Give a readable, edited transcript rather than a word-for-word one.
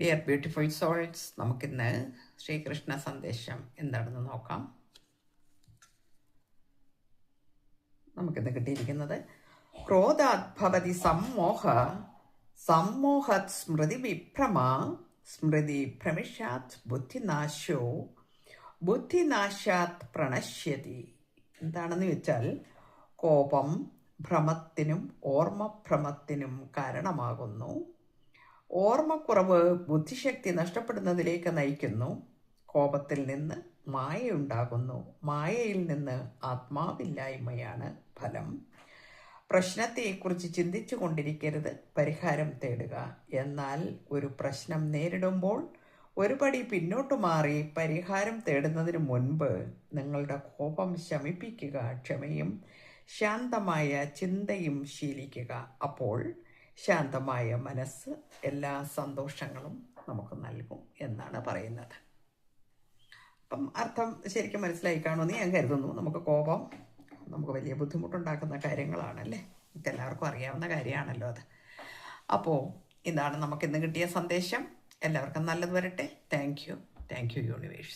Dear beautiful souls, നമുക്കിന്ന് ശ്രീകൃഷ്ണ സന്ദേശം എന്താണെന്ന് നോക്കാം. നമുക്കിന്ന് കിട്ടിയിരിക്കുന്നത് ക്രോധാത്ഭവതി സമ്മോഹ സമ്മോഹത് സ്മൃതി വിഭ്രമ സ്മൃതി ഭ്രമിഷാത് ബുദ്ധിനാശോ ബുദ്ധിനാശാത് പ്രണശ്യതി. എന്താണെന്ന് വെച്ചാൽ, കോപം ഭ്രമത്തിനും ഓർമ്മഭ്രമത്തിനും കാരണമാകുന്നു. ഓർമ്മക്കുറവ് ബുദ്ധിശക്തി നഷ്ടപ്പെടുന്നതിലേക്ക് നയിക്കുന്നു. കോപത്തിൽ നിന്ന് മായയുണ്ടാകുന്നു. മായയിൽ നിന്ന് ആത്മാവില്ലായ്മയാണ് ഫലം. പ്രശ്നത്തെക്കുറിച്ച് ചിന്തിച്ചു കൊണ്ടിരിക്കരുത്, പരിഹാരം തേടുക. എന്നാൽ ഒരു പ്രശ്നം നേരിടുമ്പോൾ ഒരു പടി പിന്നോട്ട് മാറി പരിഹാരം തേടുന്നതിന് മുൻപ് നിങ്ങളുടെ കോപം ശമിപ്പിക്കുക. ക്ഷമയും ശാന്തമായ ചിന്തയും ശീലിക്കുക. അപ്പോൾ ശാന്തമായ മനസ്സ് എല്ലാ സന്തോഷങ്ങളും നമുക്ക് നൽകും എന്നാണ് പറയുന്നത്. അപ്പം അർത്ഥം ശരിക്കും മനസ്സിലായി കാണുമെന്ന് ഞാൻ കരുതുന്നു. കോപം നമുക്ക് വലിയ ബുദ്ധിമുട്ടുണ്ടാക്കുന്ന കാര്യങ്ങളാണല്ലേ, എല്ലാവർക്കും അറിയാവുന്ന കാര്യമാണല്ലോ അത്. അപ്പോൾ ഇതാണ് നമുക്കിന്ന് കിട്ടിയ സന്ദേശം. എല്ലാവർക്കും നല്ലത് വരട്ടെ. Thank you universe.